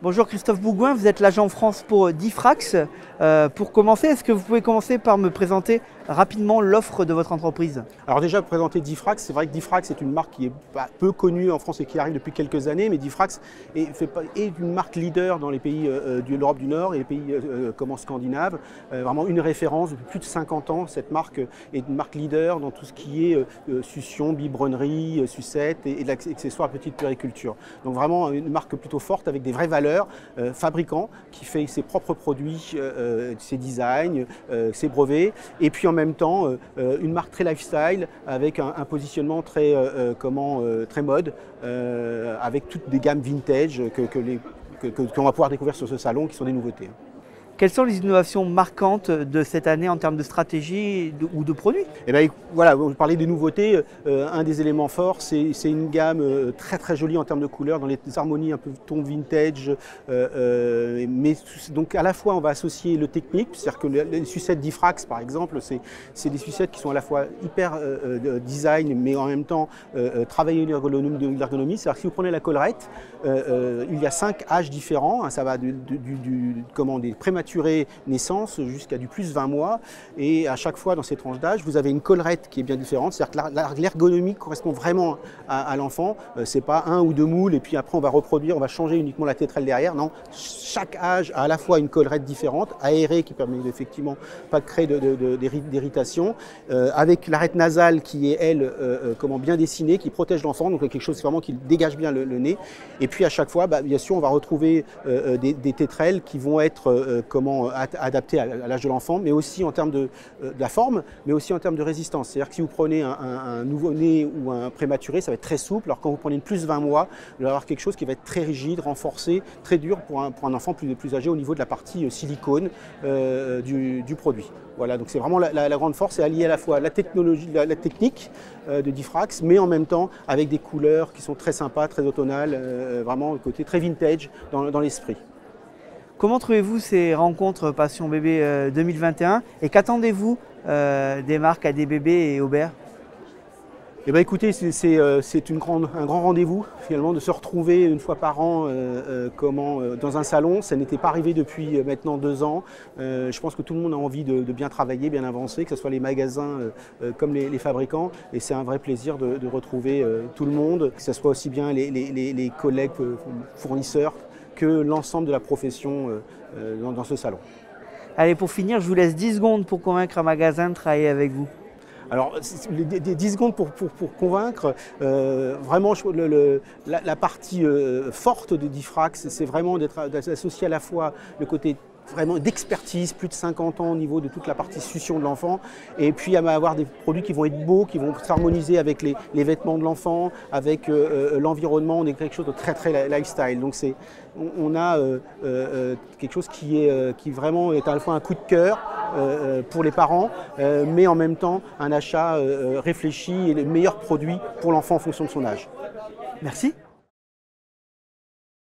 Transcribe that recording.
Bonjour Christophe Bougouin, vous êtes l'agent France pour Diffrax. Pour commencer, est-ce que vous pouvez commencer par me présenter rapidement l'offre de votre entreprise? Alors déjà, pour présenter Diffrax, c'est vrai que Diffrax est une marque qui est peu connue en France et qui arrive depuis quelques années, mais Diffrax est une marque leader dans les pays de l'Europe du Nord et les pays comme en Scandinave. Vraiment une référence depuis plus de 50 ans. Cette marque est une marque leader dans tout ce qui est succion, biberonnerie, sucette et l'accessoire petite puériculture. Donc vraiment une marque plutôt forte avec des vraies valeurs. Fabricant qui fait ses propres produits, ses designs, ses brevets, et puis en même temps une marque très lifestyle avec un positionnement très, très mode, avec toutes des gammes vintage qu'on va pouvoir découvrir sur ce salon qui sont des nouveautés. Quelles sont les innovations marquantes de cette année en termes de stratégie ou de produits? Eh bien, voilà, vous parlez des nouveautés. Un des éléments forts, c'est une gamme très très jolie en termes de couleurs, dans les harmonies un peu ton vintage. Mais donc à la fois, on va associer le technique, c'est-à-dire que les sucettes Diffrax, par exemple, c'est des sucettes qui sont à la fois hyper design, mais en même temps travailler l'ergonomie. C'est-à-dire que si vous prenez la collerette, il y a 5 âges différents. Hein, ça va des prématurés naissance jusqu'à du plus 20 mois, et à chaque fois dans ces tranches d'âge vous avez une collerette qui est bien différente, c'est-à-dire que l'ergonomie correspond vraiment à l'enfant. C'est pas un ou deux moules et puis après on va reproduire, on va changer uniquement la tétrelle derrière. Non, chaque âge a à la fois une collerette différente, aérée, qui permet effectivement pas de créer d'irritation, avec l'arête nasale qui est elle bien dessinée, qui protège l'enfant, donc quelque chose vraiment qui dégage bien le nez. Et puis à chaque fois, bien sûr, on va retrouver des tétrelles qui vont être adapté à l'âge de l'enfant, mais aussi en termes de la forme, mais aussi en termes de résistance. C'est-à-dire que si vous prenez un nouveau-né ou un prématuré, ça va être très souple, alors quand vous prenez une plus 20 mois, vous allez avoir quelque chose qui va être très rigide, renforcé, très dur pour un enfant plus âgé au niveau de la partie silicone du produit. Voilà, donc c'est vraiment la grande force, c'est allier à la fois la technologie, la technique de Diffrax, mais en même temps avec des couleurs qui sont très sympas, très automnales, vraiment le côté très vintage dans l'esprit. Comment trouvez-vous ces rencontres Passion Bébé 2021 et qu'attendez-vous des marques ADBB et Aubert? Eh bien, écoutez, c'est un grand rendez-vous finalement de se retrouver une fois par an dans un salon. Ça n'était pas arrivé depuis maintenant 2 ans. Je pense que tout le monde a envie de bien travailler, bien avancer, que ce soit les magasins comme les fabricants. Et c'est un vrai plaisir de retrouver tout le monde, que ce soit aussi bien les collègues fournisseurs que l'ensemble de la profession dans ce salon. Allez, pour finir, je vous laisse 10 secondes pour convaincre un magasin de travailler avec vous. Alors, 10 secondes pour convaincre, vraiment la partie forte de Diffrax, c'est vraiment d'associer à la fois le côté vraiment d'expertise, plus de 50 ans au niveau de toute la partie succion de l'enfant, et puis avoir des produits qui vont être beaux, qui vont s'harmoniser avec les vêtements de l'enfant, avec l'environnement. On est quelque chose de très très lifestyle. Donc on a quelque chose qui vraiment est à la fois un coup de cœur pour les parents, mais en même temps un achat réfléchi et les meilleurs produits pour l'enfant en fonction de son âge. Merci.